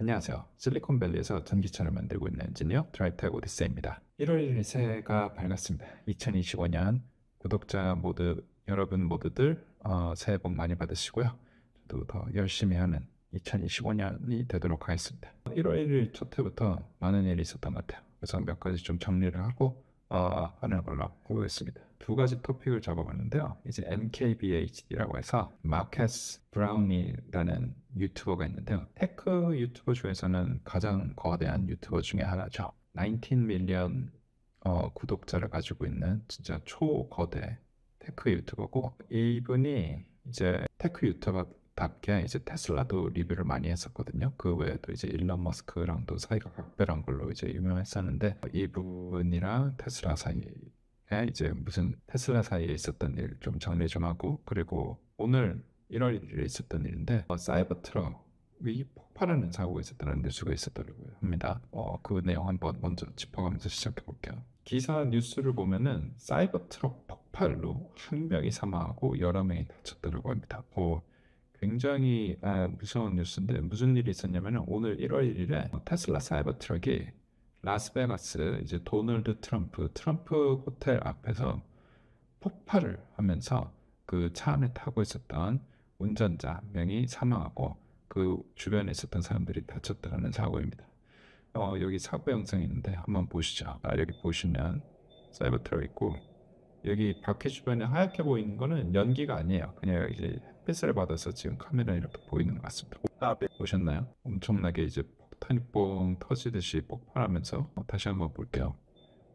안녕하세요. 실리콘밸리에서 전기차를 만들고 있는 엔지니어 드라이브텍 오디세이입니다. 1월 1일 새해가 밝았습니다. 2025년 구독자 모두 여러분 모두들 새해 복 많이 받으시고요. 저도 더 열심히 하는 2025년이 되도록 하겠습니다. 1월 1일 첫 해부터 많은 일이 있었던 것 같아요. 그래서 몇 가지 좀 정리를 하고 하는 걸로 해보겠습니다. 두 가지 토픽을 잡아봤는데요. 이제 MKBHD라고 해서 마켓스 브라운이라는 유튜버가 있는데요. 테크 유튜버 중에서는 가장 거대한 유튜버 중에 하나죠. 19 밀리언 구독자를 가지고 있는 진짜 초거대 테크 유튜버고, 이분이 이제 테크 유튜버답게 이제 테슬라도 리뷰를 많이 했었거든요. 그 외에도 이제 일론 머스크랑도 사이가 각별한 걸로 이제 유명했었는데, 이분이랑 테슬라 사이에 이제 무슨 테슬라 사이에 있었던 일 좀 정리 좀 하고, 그리고 오늘 1월 1일에 있었던 일인데 사이버 트럭이 폭발하는 사고가 있었다는 뉴스가 있었다고 합니다. 그 내용 한번 먼저 짚어가면서 시작해 볼게요. 기사 뉴스를 보면은 사이버 트럭 폭발로 한 명이 사망하고 여러 명이 다쳤다고 합니다. 굉장히 무서운 뉴스인데, 무슨 일이 있었냐면은 오늘 1월 1일에 테슬라 사이버 트럭이 라스베가스 이제 도널드 트럼프 호텔 앞에서 폭발을 하면서 그 차 안에 타고 있었던 운전자 한 명이 사망하고 그 주변에 있었던 사람들이 다쳤다는 사고입니다. 여기 사고 영상이 있는데 한번 보시죠. 여기 보시면 사이버 트럭 있고, 여기 바퀴 주변에 하얗게 보이는 거는 연기가 아니에요. 그냥 이제 햇빛을 받아서 지금 카메라에 이렇게 보이는 것 같습니다. 보셨나요? 엄청나게 이제 폭탄이 뻥 터지듯이 폭발하면서 다시 한번 볼게요.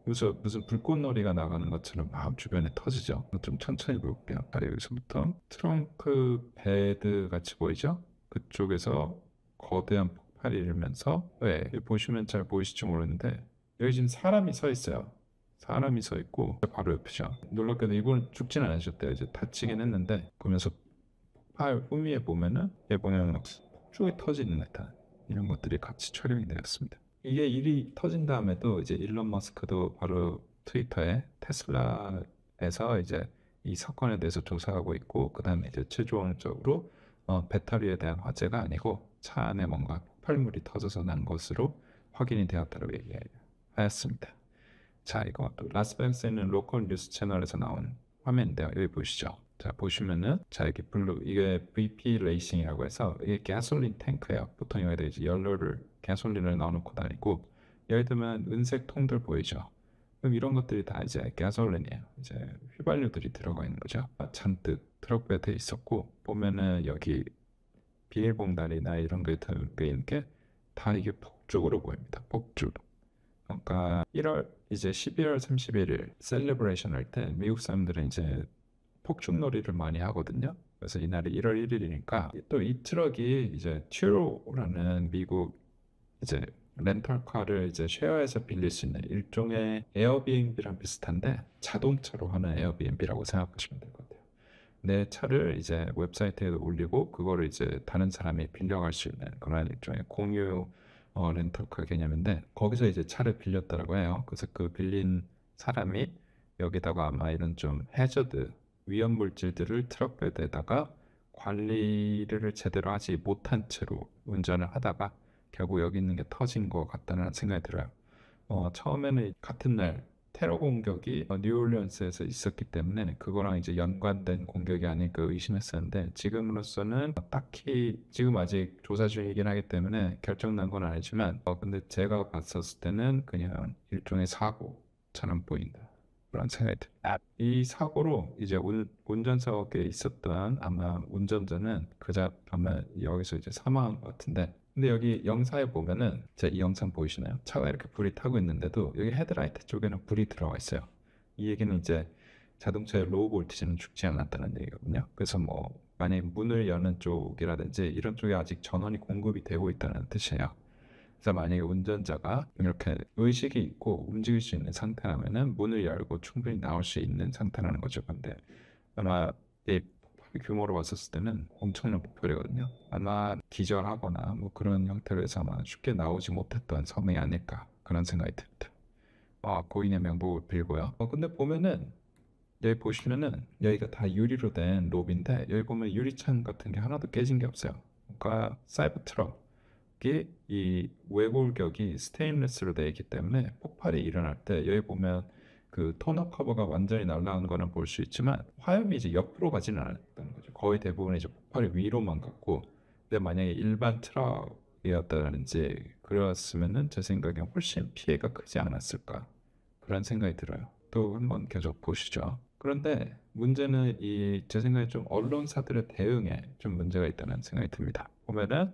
무슨 불꽃놀이가 나가는 것처럼 막 주변에 터지죠. 좀 천천히 볼게요. 여기서부터 트렁크 베드 같이 보이죠? 그쪽에서 거대한 폭발이 일면서, 여기 보시면 잘 보이실지 모르는데 여기 지금 사람이 서 있어요. 사람이 서 있고 바로 옆이죠. 놀랍게도 이분은 죽진 않으셨대요. 이제 다치긴 했는데, 그러면서 폭발 후미에 보면은 얘 보면 폭죽이 터지는 듯한 이런 것들이 같이 촬영이 되었습니다. 이게 일이 터진 다음에도 이제 일론 머스크도 바로 트위터에 테슬라에서 이제 이 사건에 대해서 조사하고 있고, 그 다음에 이제 최종적으로 배터리에 대한 화재가 아니고 차 안에 뭔가 폭발물이 터져서 난 것으로 확인이 되었다고 얘기하였습니다. 자, 이거 또 라스베가스에 있는 로컬 뉴스 채널에서 나온 화면인데요. 여기 보시죠. 자, 보시면은 자, 이게 블루, 이게 VP 레이싱이라고 해서 이게 가솔린 탱크예요. 보통 여기다 이제 가솔린을 넣어놓고 다니고, 예를 들면 은색 통들 보이죠? 그럼 이런 것들이 다 이제 가솔린이에요. 이제 휘발유들이 들어가 있는 거죠. 잔뜩 트럭 베드에 있었고, 보면은 여기 비닐봉다리나 이런 게 들어가 있는 게 다 이게 폭죽으로 보입니다. 폭죽. 그러니까 1월 이제 12월 31일 셀레브레이션 할 때 미국 사람들은 이제 폭죽놀이를 많이 하거든요. 그래서 이날이 1월 1일이니까 또 이 트럭이 이제 튜로라는 미국 이제 렌털카를 이제 쉐어해서 빌릴 수 있는 일종의 에어비앤비랑 비슷한데 자동차로 하는 에어비앤비라고 생각하시면 될 것 같아요. 내 차를 이제 웹사이트에 올리고 그거를 이제 다른 사람이 빌려갈 수 있는 그런 일종의 공유 렌터카 개념인데, 거기서 이제 차를 빌렸다라고 해요. 그래서 그 빌린 사람이 여기다가 아마 이런 좀 해저드 위험 물질들을 트럭 베드에다가 관리를 제대로 하지 못한 채로 운전을 하다가 결국 여기 있는 게 터진 것 같다는 생각이 들어요. 처음에는 같은 날 테러 공격이 뉴올리언스에서 있었기 때문에 그거랑 이제 연관된 공격이 아닐까 의심했었는데, 지금으로서는 딱히 지금 아직 조사 중이긴 하기 때문에 결정난 건 아니지만 근데 제가 봤었을 때는 그냥 일종의 사고처럼 보인다, 그런 생각이 듭니다. 이 사고로 이제 운전석에 있었던 아마 운전자는 그자 아마 여기서 이제 사망한 것 같은데, 근데 여기 영상에 보면은 이 영상 보이시나요? 차가 이렇게 불이 타고 있는데도 여기 헤드라이트 쪽에는 불이 들어가 있어요. 이 얘기는 이제 자동차의 로우 볼티지는 죽지 않았다는 얘기거든요. 그래서 뭐 만약에 문을 여는 쪽이라든지 이런 쪽에 아직 전원이 공급이 되고 있다는 뜻이에요. 그래서 만약에 운전자가 이렇게 의식이 있고 움직일 수 있는 상태라면은 문을 열고 충분히 나올 수 있는 상태라는 거죠. 근데 아마 이 규모로 봤었을 때는 엄청난 폭발이거든요. 아마 기절하거나 뭐 그런 형태로 해서 아마 쉽게 나오지 못했던 섬이 아닐까, 그런 생각이 듭니다. 고인의 명복을 빌고요. 근데 보면은 여기 보시면은 여기가 다 유리로 된 로비인데, 여기 보면 유리창 같은 게 하나도 깨진 게 없어요. 그러니까 사이버 트럭이 특히 이 외골격이 스테인리스로 되어 있기 때문에 폭발이 일어날 때 여기 보면 그 토너 커버가 완전히 날아가는 거는 볼 수 있지만 화염이 이제 옆으로 가지는 않았다는 거죠. 거의 대부분 이제 폭발이 위로만 갔고, 근데 만약에 일반 트럭이었다든지 그랬으면은 제 생각에 훨씬 피해가 크지 않았을까 그런 생각이 들어요. 또 한번 계속 보시죠. 그런데 문제는 이 제 생각에 좀 언론사들의 대응에 좀 문제가 있다는 생각이 듭니다. 보면은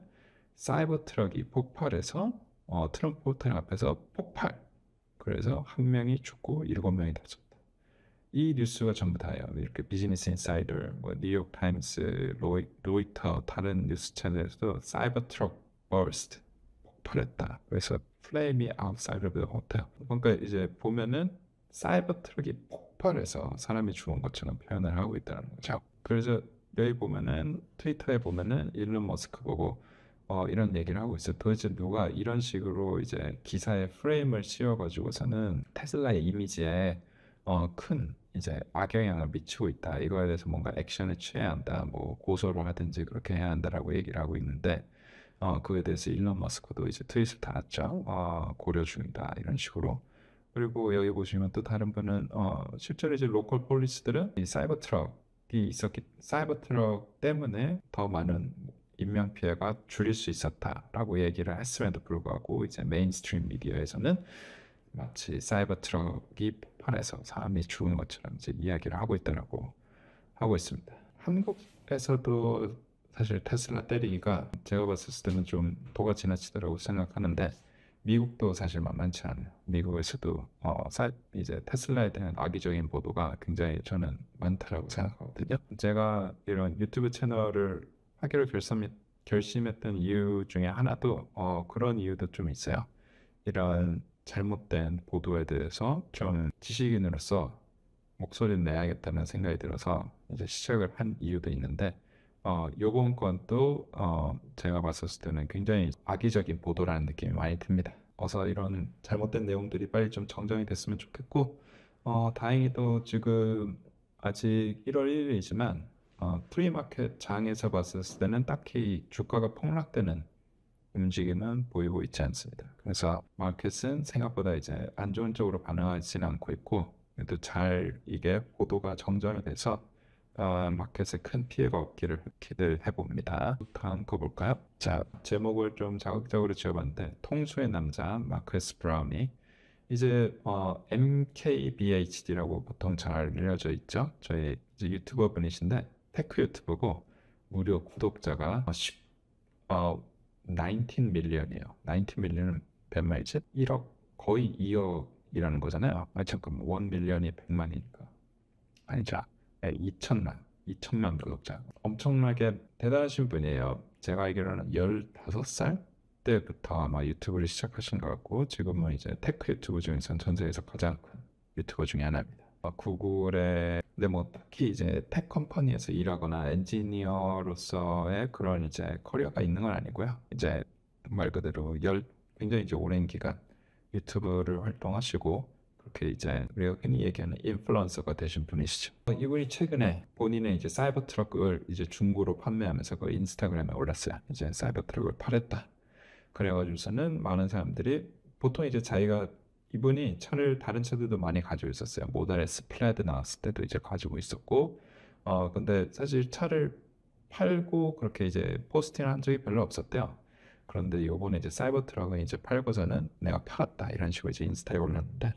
사이버 트럭이 폭발해서 트럼프 호텔 앞에서 폭발. 그래서 한 명이 죽고 7명이 다쳤다. 이 뉴스가 전부 다예요. 이렇게 비즈니스 인사이더, 뭐 뉴욕 타임스, 로이터 다른 뉴스 채널에서도 사이버 트럭 버스트 폭발했다. 그래서 flaming outside of the hotel. 그러니까 이제 보면은 사이버 트럭이 폭발해서 사람이 죽은 것처럼 표현을 하고 있다는 거죠. 그래서 여기 보면은 트위터에 보면은 일론 머스크 보고 이런 얘기를 하고 있어요. 도대체 누가 이런 식으로 이제 기사에 프레임을 씌워가지고서는 테슬라의 이미지에 큰 이제 악영향을 미치고 있다. 이거에 대해서 뭔가 액션을 취해야 한다. 뭐 고소를 하든지 그렇게 해야 한다라고 얘기를 하고 있는데 그에 대해서 일론 머스크도 이제 트윗을 달았죠. 고려 중이다 이런 식으로. 그리고 여기 보시면 또 다른 분은 실제로 이제 로컬 폴리스들은 이 사이버 트럭 때문에 더 많은 인명 피해가 줄일 수 있었다라고 얘기를 했음에도 불구하고 이제 메인스트림 미디어에서는 마치 사이버 트럭이 폭발해서 사람이 죽은 것처럼 이제 이야기를 하고 있다라고 하고 있습니다. 한국에서도 사실 테슬라 때리기가 제가 봤을 때는 좀 도가 지나치더라고 생각하는데, 미국도 사실 만만치 않아요. 미국에서도 이제 테슬라에 대한 악의적인 보도가 굉장히 저는 많다라고 생각하거든요. 제가 이런 유튜브 채널을 하기로 결심했던 이유 중에 하나도 그런 이유도 좀 있어요. 이런 잘못된 보도에 대해서 좀 지식인으로서 목소리를 내야겠다는 생각이 들어서 이제 시작을 한 이유도 있는데, 요번 건도 제가 봤었을 때는 굉장히 악의적인 보도라는 느낌이 많이 듭니다. 어서 이런 잘못된 내용들이 빨리 좀 정정이 됐으면 좋겠고, 다행히도 지금 아직 1월 1일이지만 프리마켓 장에서 봤었을 때는 딱히 주가가 폭락되는 움직임은 보이고 있지 않습니다. 그래서 마켓은 생각보다 이제 안 좋은 쪽으로 반응하지는 않고 있고, 그래도 잘 이게 보도가 정정이 돼서 마켓에 큰 피해가 없기를 기대해 봅니다. 다음 거 볼까요? 자, 제목을 좀 자극적으로 지어봤는데, 통수의 남자 마크스 브라운이 이제 MKBHD라고 보통 잘 알려져 있죠. 저희 이제 유튜버 분이신데 테크 유튜버고 무료 구독자가 19 밀리언이에요. 19 밀리언은 몇 말이지? 1억 거의 2억이라는 거잖아요. 잠깐만 1 밀리언이 100만이니까 아니죠. 2천만 구독자. 엄청나게 대단하신 분이에요. 제가 알기로는 15살 때부터 아마 유튜브를 시작하신 것 같고, 지금은 이제 테크 유튜브 중에서는 전 세계에서 가장 큰 유튜버 중에 하나입니다. 구글에 근데 뭐 딱히 이제 텍 컴퍼니에서 일하거나 엔지니어로서의 그런 이제 커리어가 있는 건 아니고요. 이제 말 그대로 굉장히 이제 오랜 기간 유튜브를 활동하시고, 그렇게 이제 우리가 흔히 얘기하는 인플루언서가 되신 분이시죠. 이분이 최근에 본인의 이제 사이버 트럭을 이제 중고로 판매하면서 그 인스타그램에 올렸어요. 이제 사이버 트럭을 팔았다. 그래가지고서는 많은 사람들이 보통 이제 이분이 차를 다른 차들도 많이 가지고 있었어요. 모델 S 플레드 나왔을 때도 이제 가지고 있었고, 근데 사실 차를 팔고 그렇게 이제 포스팅을 한 적이 별로 없었대요. 그런데 요번에 이제 사이버 트럭을 이제 팔고서는 내가 팔았다 이런 식으로 이제 인스타에 올렸는데,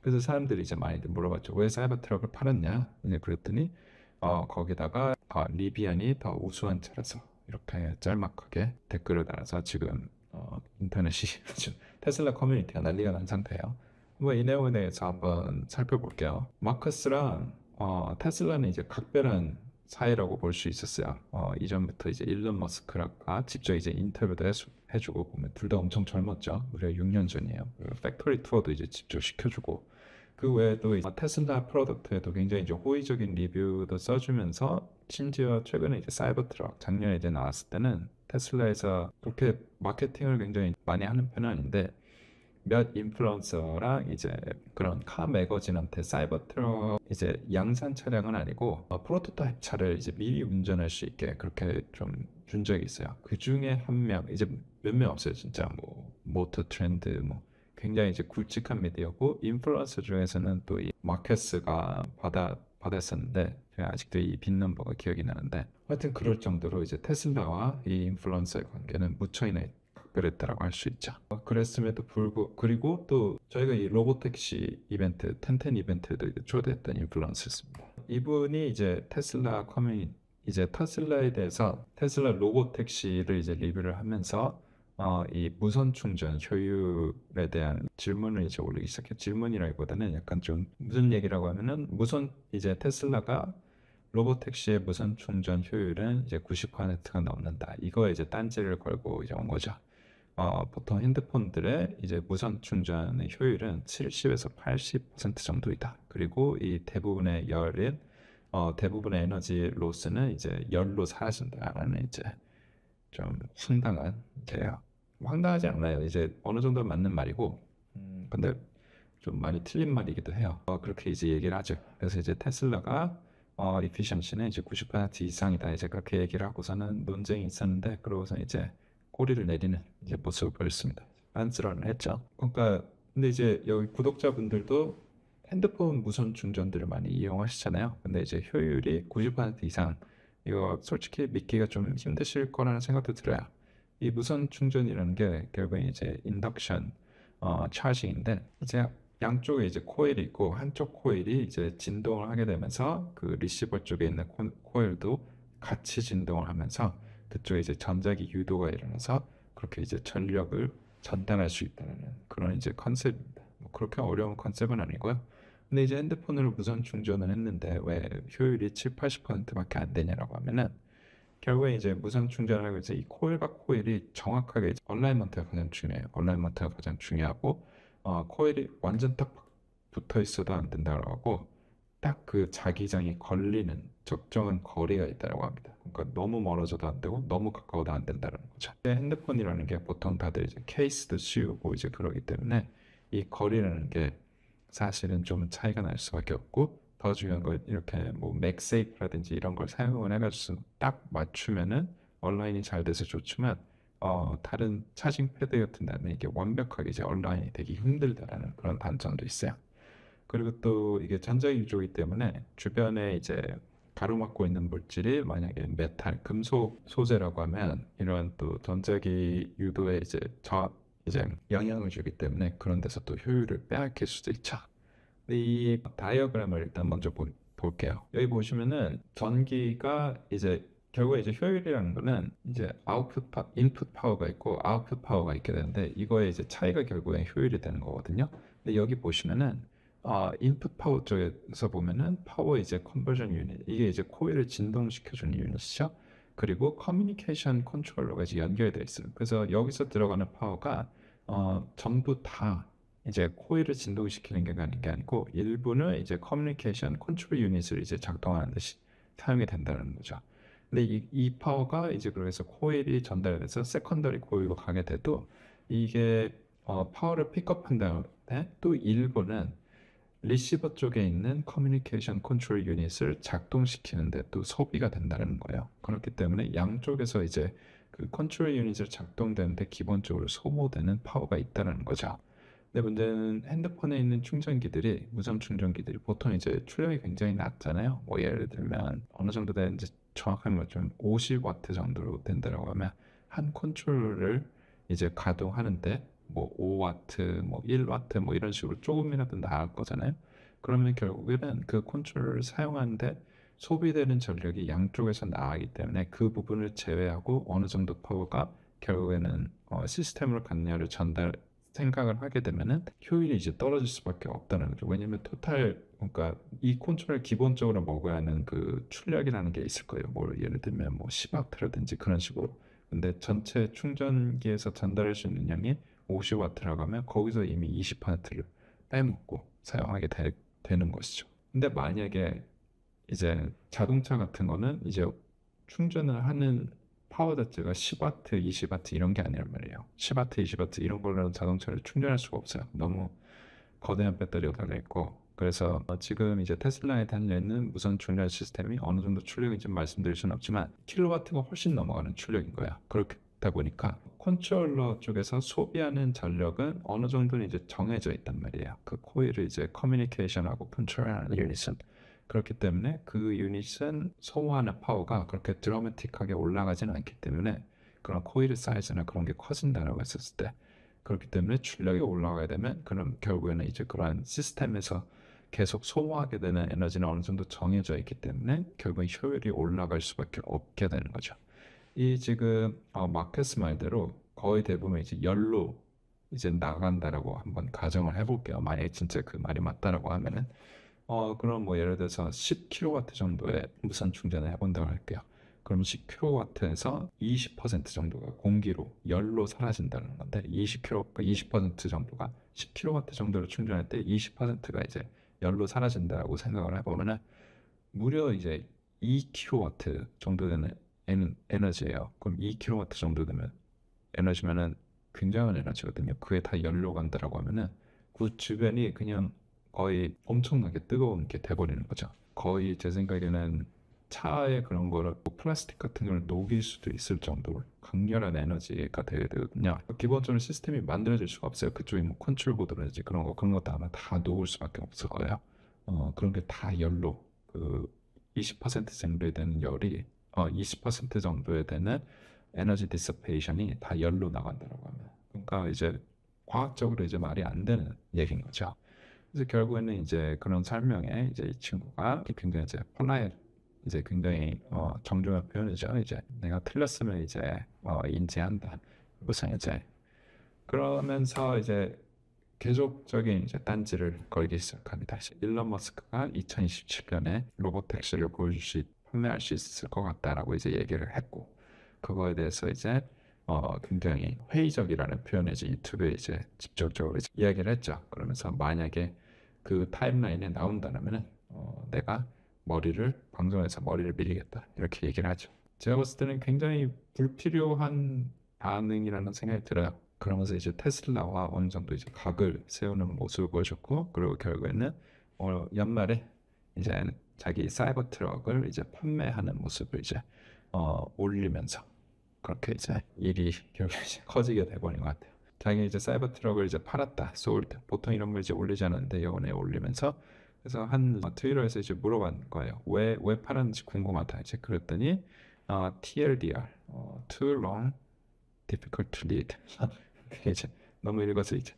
그래서 사람들이 이제 많이들 물어봤죠. 왜 사이버 트럭을 팔았냐? 이제 그랬더니 거기다가 리비안이 더 우수한 차라서 이렇게 짤막하게 댓글을 달아서 지금 인터넷이 테슬라 커뮤니티가 난리가 난 상태예요. 뭐 이 내용에 대해서 한번 살펴볼게요. 마커스랑 테슬라는 이제 각별한 사이라고 볼 수 있었어요. 이전부터 이제 일론 머스크가 직접 이제 인터뷰도 해주고 보면 둘 다 엄청 젊었죠. 무려 6년 전이에요. 팩토리 투어도 이제 직접 시켜주고, 그 외에도 이제 테슬라 프로덕트에도 굉장히 이제 호의적인 리뷰도 써주면서, 심지어 최근에 이제 사이버 트럭 작년에 이제 나왔을 때는 테슬라에서 그렇게 마케팅을 굉장히 많이 하는 편은 아닌데 몇 인플루언서랑 이제 그런 카 매거진한테 사이버 트럭 이제 양산 차량은 아니고 프로토타입 차를 이제 미리 운전할 수 있게 그렇게 좀 준 적이 있어요. 그 중에 한 명 이제 몇 명 없어요. 진짜 뭐 모터 트렌드 뭐 굉장히 이제 굵직한 미디어고 인플루언서 중에서는 또 이 마케스가 받았었는데 제가 아직도 이 빈 넘버가 기억이 나는데 하여튼 그럴 정도로 이제 테슬라와 이 인플루언서의 관계는 무척이나 그랬다라고 할 수 있죠. 그랬음에도 불구하고 그리고 또 저희가 이 로보택시 이벤트 텐텐 이벤트에도 이제 초대했던 인플루언서였습니다. 이분이 이제 테슬라 커뮤니 이제 테슬라에 대해서 테슬라 로보택시를 이제 리뷰를 하면서 이 무선 충전 효율에 대한 질문을 이제 올리기 시작했. 질문이라기보다는 약간 좀 무슨 얘기라고 하면은 무선 이제 테슬라가 로보택시의 무선 충전 효율은 이제 90%가 넘는다. 이거에 이제 딴지를 걸고 이제 온 거죠. 보통 핸드폰들의 이제 무선 충전의 효율은 70에서 80% 정도이다. 그리고 이 대부분의 대부분의 에너지 로스는 이제 열로 사라진다라는 이제 좀 황당하지 않나요? 이제 어느 정도 맞는 말이고, 근데 좀 많이 틀린 말이기도 해요. 그렇게 이제 얘기를 하죠. 그래서 이제 테슬라가 이피션시는 이제 90% 이상이다. 이제 그렇게 얘기를 하고서는 논쟁이 있었는데, 그러고서 이제 꼬리를 내리는 이제 모습을 보였습니다. 안쓰러운 했죠. 그러니까 근데 이제 여기 구독자분들도 핸드폰 무선 충전들을 많이 이용하시잖아요. 근데 이제 효율이 90% 이상 이거 솔직히 믿기가 좀 힘드실 거라는 생각도 들어요. 이 무선 충전이라는 게 결국에 이제 인덕션 차징인데 이제 양쪽에 이제 코일이 있고 한쪽 코일이 이제 진동을 하게 되면서 그 리시버 쪽에 있는 코일도 같이 진동을 하면서 그쪽에 이제 전자기 유도가 일어나서 그렇게 이제 전력을 전달할 수 있다는 그런 이제 컨셉입니다. 뭐 그렇게 어려운 컨셉은 아니고요. 근데 이제 핸드폰으로 무선 충전을 했는데 왜 효율이 7, 80%밖에 안 되냐라고 하면은 결국에 이제 무선 충전을 하고 이제 이 코일과 코일이 정확하게 이제 얼라이먼트가 가장 중요해요. 얼라이먼트가 가장 중요하고 코일이 완전 딱 붙어 있어도 안 된다고 하고 딱 그 자기장이 걸리는 적정한 거리가 있다고 합니다. 그러니까 너무 멀어져도 안 되고 너무 가까워도 안 된다는 거죠. 핸드폰이라는 게 보통 다들 이제 케이스도 씌우고 이제 그러기 때문에 이 거리라는 게 사실은 좀 차이가 날 수밖에 없고 더 중요한 건 이렇게 뭐 맥세이프라든지 이런 걸 사용을 해가지고 딱 맞추면은 온라인이 잘 돼서 좋지만 다른 차징 패드 같은 데는 이게 완벽하게 이제 온라인이 되기 힘들다라는 그런 단점도 있어요. 그리고 또 이게 전자기기이기 때문에 주변에 이제 가로막고 있는 물질이 만약에 메탈, 금속 소재라고 하면 이런 또 전자기 유도에 이제 영향을 주기 때문에 그런 데서 또 효율을 빼앗길 수도 있죠. 이 다이어그램을 일단 먼저 볼게요. 여기 보시면은 전기가 이제 결국에 이제 효율이라는 거는 이제 인풋 파워가 있고 아웃풋 파워가 있게 되는데 이거의 이제 차이가 결국에 효율이 되는 거거든요. 근데 여기 보시면은 인풋 파워 쪽에서 보면은 파워 이제 컨버전 유닛 이게 이제 코일을 진동시켜주는 유닛이죠. 그리고 커뮤니케이션 컨트롤러가 이제 연결되어 있어요. 그래서 여기서 들어가는 파워가 전부 다 이제 코일을 진동시키는 게 아닌 게 아니고 일부는 이제 커뮤니케이션 컨트롤 유닛을 이제 작동하는 데 사용이 된다는 거죠. 근데 이 파워가 이제 그래서 코일이 전달돼서 세컨더리 코일로 가게 돼도 이게 파워를 픽업한 다음에 또 일부는 리시버 쪽에 있는 커뮤니케이션 컨트롤 유닛을 작동시키는데 또 소비가 된다는 거예요. 그렇기 때문에 양쪽에서 이제 그 컨트롤 유닛을 작동되는데 기본적으로 소모되는 파워가 있다는 거죠. 근데 문제는 핸드폰에 있는 충전기들이 무선 충전기들이 보통 이제 출력이 굉장히 낮잖아요. 뭐 예를 들면 어느 정도 되는지 정확하게 뭐좀 50와트 정도로 된다고 하면 한 컨트롤러를 이제 가동하는데 뭐 5와트, 뭐 1와트 뭐 이런 식으로 조금이라도 나을 거잖아요. 그러면 결국에는 그 컨트롤러를 사용하는데 소비되는 전력이 양쪽에서 나가기 때문에 그 부분을 제외하고 어느 정도 파워가 결국에는 시스템으로 관여를 생각을 하게 되면은 효율이 이제 떨어질 수밖에 없다는 거죠. 왜냐면 그러니까 이 컨트롤 기본적으로 먹어야 하는 그 출력이라는 게 있을 거예요. 뭐 예를 들면 뭐 10와트라든지 그런 식으로. 근데 전체 충전기에서 전달할 수 있는 양이 50와트라고 하면 거기서 이미 20%를 빼먹고 사용하게 되는 것이죠. 근데 만약에 이제 자동차 같은 거는 이제 충전을 하는 파워 자체가 10W, 20W 이런 게 아니란 말이에요. 10W, 20W 이런 걸로는 자동차를 충전할 수가 없어요. 너무 거대한 배터리가 달려있고. 그래서 지금 이제 테슬라에 달려있는 무선 충전 시스템이 어느 정도 출력인지 말씀드릴 수는 없지만 킬로와트가 훨씬 넘어가는 출력인 거야. 그렇다 보니까 컨트롤러 쪽에서 소비하는 전력은 어느 정도는 이제 정해져 있단 말이에요. 그 코일을 이제 커뮤니케이션하고 컨트롤하는 유닛은. 그렇기 때문에 그 유닛은 소모하는 파워가 그렇게 드라마틱하게 올라가지는 않기 때문에 그런 코일 사이즈나 그런 게 커진다라고 했었을 때, 그렇기 때문에 출력이 올라가게 되면 그럼 결국에는 이제 그러한 시스템에서 계속 소모하게 되는 에너지는 어느 정도 정해져 있기 때문에 결국 효율이 올라갈 수밖에 없게 되는 거죠. 이 지금 마켓스 말대로 거의 대부분 이제 열로 이제 나간다라고 한번 가정을 해볼게요. 만약에 진짜 그 말이 맞다라고 하면은 그럼 뭐 예를 들어서 10kW 정도의 무선 충전을 해본다고 할게요. 그럼 10kW에서 20% 정도가 공기로 열로 사라진다는 건데 20% 정도가 10kW 정도로 충전할 때 20%가 이제 열로 사라진다고 생각을 해보면은 무려 이제 2kW 정도 되는 에너지예요. 그럼 2kW 정도 되면 에너지면은 굉장한 에너지거든요. 그게 다 열로 간다라고 하면은 그 주변이 그냥 거의 엄청나게 뜨거운 게 돼버리는 거죠. 거의 제 생각에는 차에 그런 거를 뭐 플라스틱 같은 걸 녹일 수도 있을 정도로 강렬한 에너지가 되게 되거든요. 기본적으로 시스템이 만들어질 수가 없어요. 그쪽에 뭐 컨트롤 보드라든지 그런 것도 아마 다 녹을 수밖에 없을 거예요. 그런 게 다 열로 그 20% 정도에 되는 열이 20% 정도에 되는 에너지 디서페이션이 다 열로 나간다라고 하면, 그러니까 이제 과학적으로 이제 말이 안 되는 얘기인 거죠. 그래서 결국에는 이제 그런 설명에 이제 이 친구가 굉장히 이제 폴라에 이제 굉장히 정중한 표현이죠. 이제 내가 틀렸으면 이제 인지한다. 무슨 이제 그러면서 이제 계속적인 이제 딴지를 걸기 시작합니다. 일론 머스크가 2027년에 로봇 택시를 판매할 수 있을 것 같다라고 이제 얘기를 했고, 그거에 대해서 이제 굉장히 회의적이라는 표현을 이제 유튜브에 이제 직접적으로 이제 이야기를 했죠. 그러면서 만약에 그 타임라인에 나온다면은 내가 방송에서 머리를 밀리겠다 이렇게 얘기를 하죠. 제가 봤을 때는 굉장히 불필요한 반응이라는 생각이 들어요. 그러면서 이제 테슬라와 어느 정도 이제 각을 세우는 모습을 보여줬고, 그리고 결국에는 연말에 이제 자기 사이버 트럭을 이제 판매하는 모습을 이제 올리면서 그렇게 이제 일이 결국 이제 커지게 돼버린 것 같아요. 자기 이제 사이버 트럭을 이제 팔았다, 소울드. 보통 이런 걸 이제 올리지 않았는데 이번에 올리면서, 그래서 한 트위터에서 이제 물어본 거예요. 왜 팔았는지 궁금하다. 이제 그랬더니 TLDR, Too Long, Difficult to Read. 그게 이제 너무 읽어서 이제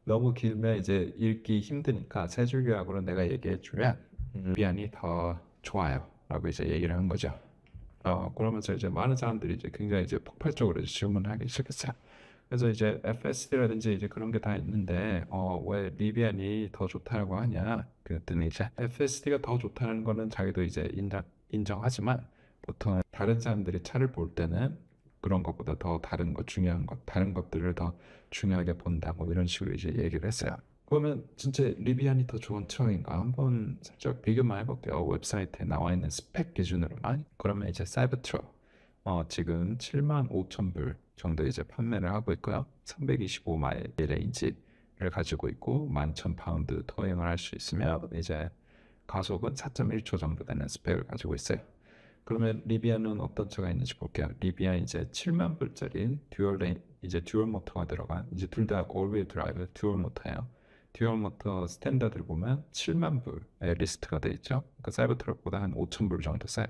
너무 길면 이제 읽기 힘드니까 세 줄 요약으로 내가 얘기해 주면 비안이 더 좋아요라고 이제 얘기를 한 거죠. 그러면서 이제 많은 사람들이 이제 굉장히 이제 폭발적으로 이제 질문하기 시작했어요. 그래서 이제 FSD라든지 이제 그런 게 다 있는데 왜 리비안이 더 좋다고 하냐? 그랬더니 이제 FSD가 더 좋다는 거는 자기도 이제 인정하지만 보통 다른 사람들이 차를 볼 때는 그런 것보다 더 다른 것들을 더 중요하게 본다, 뭐 이런 식으로 이제 얘기를 했어요. 그러면 진짜 리비안이 더 좋은 트럭인가 한번 살짝 비교만 해볼게요. 웹사이트에 나와 있는 스펙 기준으로만. 그러면 이제 사이버 트럭 지금 75,000불 정도 이제 판매를 하고 있고요. 325마일 레인지를 가지고 있고 11,000파운드 토잉을 할 수 있으며 이제 가속은 4.1초 정도 되는 스펙을 가지고 있어요. 그러면 리비안은 어떤 차가 있는지 볼게요. 리비안 이제 7만 불짜리 듀얼 모터가 들어간, 이제 둘 다 올휠 드라이브 듀얼 모터예요. 듀얼 모터 스탠다드를 보면 7만 불의 리스트가 돼 있죠. 그러니까 사이버 트럭보다 한 5천 불 정도 싸요.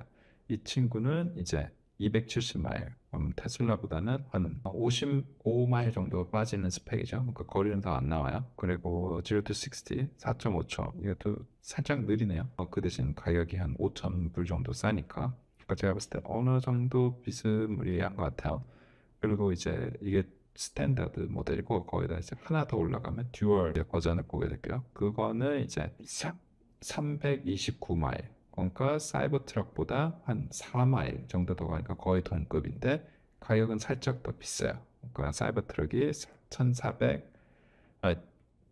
이 친구는 이제 270마일, 테슬라보다는 한 55마일 정도 빠지는 스펙이죠. 그러니까 거리는 더 안 나와요. 그리고 0 to 60 4.5초, 이것도 살짝 느리네요. 그 대신 가격이 한 5천 불 정도 싸니까. 그러니까 제가 봤을 때 어느 정도 비스무리한 것 같아요. 그리고 이제 이게 스탠다드 모델이고, 거기다 이제 하나 더 올라가면 듀얼 버전을 보게 될게요. 그거는 이제 329마일, 그러니까 사이버 트럭보다 한 4마일 정도 더 가니까 거의 동급인데 가격은 살짝 더 비싸요. 그러니까 사이버 트럭이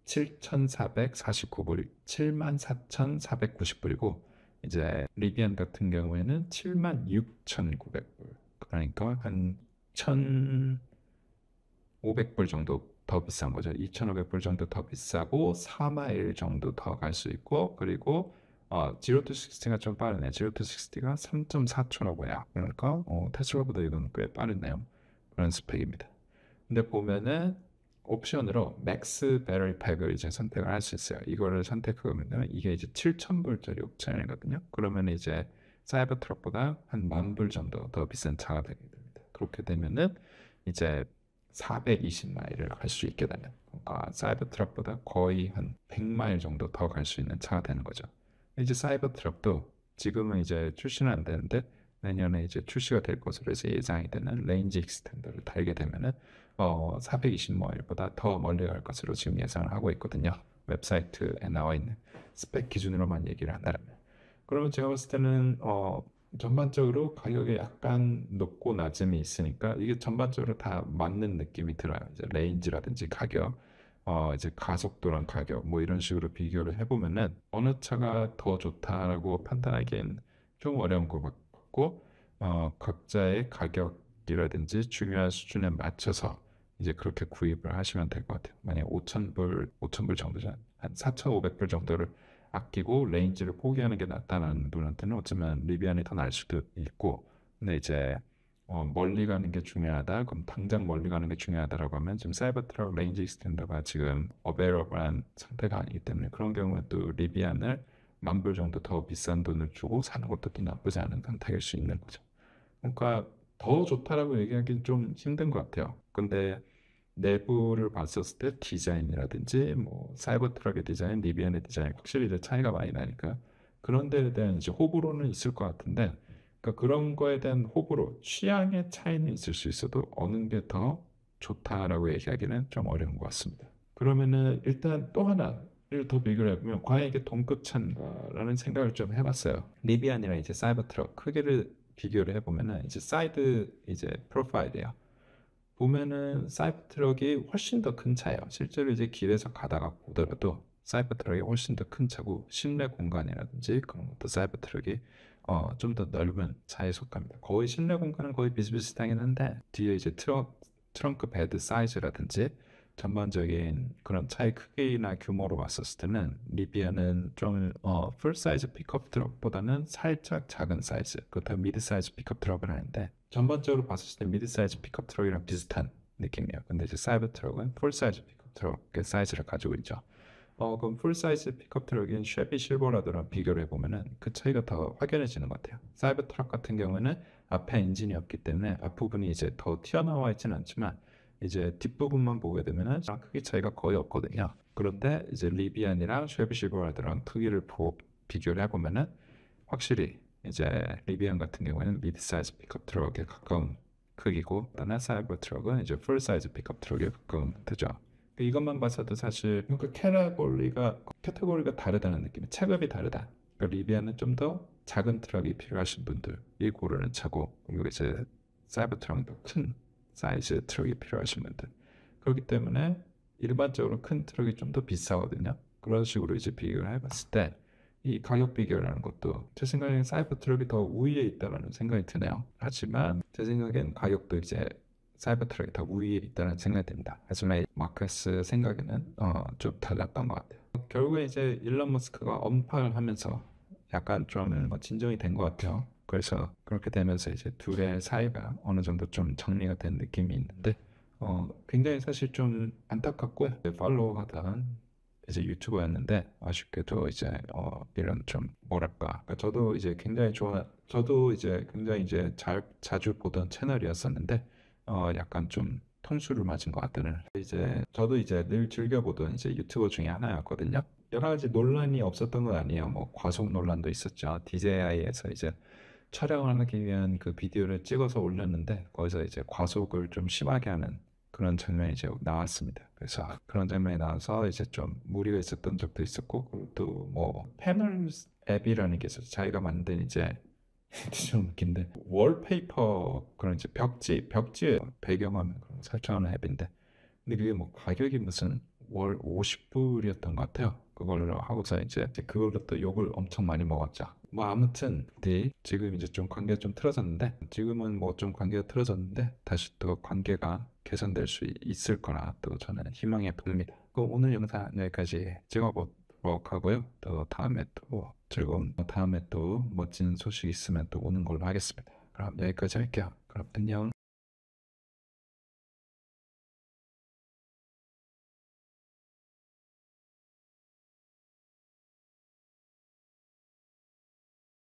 7,449불, 74,490불이고 이제 리비안 같은 경우에는 76,900불. 그러니까 한 1,500불 정도 더 비싼 거죠. 2,500불 정도 더 비싸고 4마일 정도 더 갈 수 있고, 그리고 0 to 60가 좀 빠르네. 0 to 60가 3.4초라고 해요. 그러니까 테슬라보다 이건 꽤 빠르네요. 그런 스펙입니다. 근데 보면은 옵션으로 맥스 배터리 팩을 이제 선택을 할 수 있어요. 이거를 선택하면 이게 이제 7,000불짜리 옵션이거든요. 그러면 이제 사이버 트럭보다 한 10,000불 정도 더 비싼 차가 되게 됩니다. 그렇게 되면은 이제 420마일을 갈 수 있게 되는, 사이버 트럭보다 거의 한 100마일 정도 더 갈 수 있는 차가 되는 거죠. 이제 사이버 트럭도 지금은 이제 출시는 안 되는데 내년에 이제 출시가 될 것으로 이제 예상이 되는 레인지 익스텐더를 달게 되면은 420마일보다 더 멀리 갈 것으로 지금 예상을 하고 있거든요. 웹사이트에 나와 있는 스펙 기준으로만 얘기를 한다면. 그러면 제가 봤을 때는 전반적으로 가격에 약간 높고 낮음이 있으니까 이게 전반적으로 다 맞는 느낌이 들어요. 이제 레인지라든지 가격, 이제 가속도랑 가격 뭐 이런 식으로 비교를 해보면은 어느 차가 더 좋다라고 판단하기엔 좀 어려운 것 같고, 각자의 가격이라든지 중요한 수준에 맞춰서 이제 그렇게 구입을 하시면 될 것 같아요. 만약 5,000불 정도잖아. 한 4,500불 정도를 아끼고 레인지를 포기하는 게 낫다는 분한테는 어쩌면 리비안이 더 나을 수도 있고, 근데 이제 멀리 가는 게 중요하다. 그럼 당장 멀리 가는 게 중요하다라고 하면 지금 사이버트럭 레인지 익스텐더가 지금 어베러블한 상태가 아니기 때문에 그런 경우에 또 리비안을 10,000불 정도 더 비싼 돈을 주고 사는 것도 또 나쁘지 않은 선택일 수 있는 거죠. 그러니까 더 좋다라고 얘기하기는 좀 힘든 것 같아요. 근데 내부를 봤었을 때 디자인이라든지 뭐 사이버 트럭의 디자인, 리비안의 디자인 확실히 이제 차이가 많이 나니까 그런 데에 대한 이제 호불호는 있을 것 같은데, 그러니까 그런 거에 대한 호불호, 취향의 차이는 있을 수 있어도 어느 게 더 좋다라고 얘기하기는 좀 어려운 것 같습니다. 그러면은 일단 또 하나를 더 비교를 해보면 과연 이게 동급 차인가라는 생각을 좀 해봤어요. 리비안이랑 이제 사이버 트럭 크기를 비교를 해보면은 이제 사이드 이제 프로파일이에요. 보면은 사이버 트럭이 훨씬 더 큰 차예요. 실제로 이제 길에서 가다가 보더라도 사이버 트럭이 훨씬 더 큰 차고 실내 공간이라든지 그런 것도 사이버 트럭이 좀 더 넓은 차에 속합니다. 거의 실내 공간은 거의 비슷비슷하긴 한데 뒤에 이제 트렁크 베드 사이즈라든지 전반적인 그런 차의 크기나 규모로 봤었을 때는 리비아는 좀 풀 사이즈 픽업 트럭보다는 살짝 작은 사이즈, 그렇다고 미드 사이즈 픽업 트럭을 하는데 전반적으로 봤을 때 미드 사이즈 픽업 트럭이랑 비슷한 느낌이에요. 근데 이제 사이버 트럭은 풀 사이즈 픽업 트럭의 사이즈를 가지고 있죠. 그럼 풀 사이즈 픽업 트럭인 쉐비 실버라드랑 비교를 해보면은 그 차이가 더 확연해지는 것 같아요. 사이버 트럭 같은 경우는 앞에 엔진이 없기 때문에 앞부분이 이제 더 튀어나와 있지는 않지만 이제 뒷부분만 보게 되면은 크기 차이가 거의 없거든요. 그런데 이제 리비안이랑 쉐비 실버라드랑 크기를 비교를 해보면은 확실히 이제 리비안 같은 경우에는 미드 사이즈 픽업 트럭에 가까운 크기고, 다른 사이버 트럭은 이제 풀 사이즈 픽업 트럭에 가까운 크죠. 이것만 봐서도 사실 그러니까 캐테고리가 다르다는 느낌이, 체급이 다르다. 그러니까 리비안은 좀 더 작은 트럭이 필요하신 분들이 고르는 차고, 그리고 이제 사이버 트럭은 더 큰 사이즈 트럭이 필요하신 분들. 그렇기 때문에 일반적으로 큰 트럭이 좀 더 비싸거든요. 그런 식으로 이제 비교를 해봤을 때 이 가격 비교라는 것도 제 생각엔 사이버 트럭이 더 우위에 있다는 생각이 드네요. 하지만 제 생각엔 가격도 이제 사이버 트럭이 더 우위에 있다는 생각이 듭니다. 하지만 마커스 생각에는 좀 달랐던 것 같아요. 결국에 이제 일론 머스크가 언팔하면서 약간 좀 진정이 된 것 같아요. 그래서 그렇게 되면서 이제 둘의 사이가 어느 정도 좀 정리가 된 느낌이 있는데 굉장히 사실 좀 안타깝고요. 팔로우하던 이제 유튜버였는데 아쉽게도 이제 이런 좀 뭐랄까, 그러니까 저도 이제 굉장히 이제 자주 보던 채널이었었는데 약간 좀 통수를 맞은 것 같다는, 이제 저도 이제 늘 즐겨보던 이제 유튜버 중에 하나였거든요. 여러 가지 논란이 없었던 건 아니에요. 뭐 과속 논란도 있었죠. DJI에서 이제 촬영을 하기 위한 그 비디오를 찍어서 올렸는데 거기서 이제 과속을 좀 심하게 하는 그런 장면이 이제 나왔습니다. 그래서 그런 장면이 나와서 이제 좀 무리가 있었던 적도 있었고, 그리고 또 뭐 패널 앱이라는 게 있어서 자기가 만든 이제 좀 웃긴데 월페이퍼, 그런 이제 벽지에 배경화면 그런 거 설정하는 앱인데, 근데 그게 뭐 가격이 무슨 월 50불이었던 것 같아요. 그걸로 하고서 이제 그걸로 또 욕을 엄청 많이 먹었죠. 뭐 아무튼 지금 이제 좀 관계가 좀 틀어졌는데, 지금은 뭐 좀 관계가 틀어졌는데 다시 또 관계가 개선될 수 있을 거라 또 저는 희망해 봅니다. 오늘 영상 여기까지 찍어보도록 하고요. 또 다음에 또 다음에 또 멋진 소식 있으면 또 오는 걸로 하겠습니다. 그럼 여기까지 할게요. 그럼 안녕.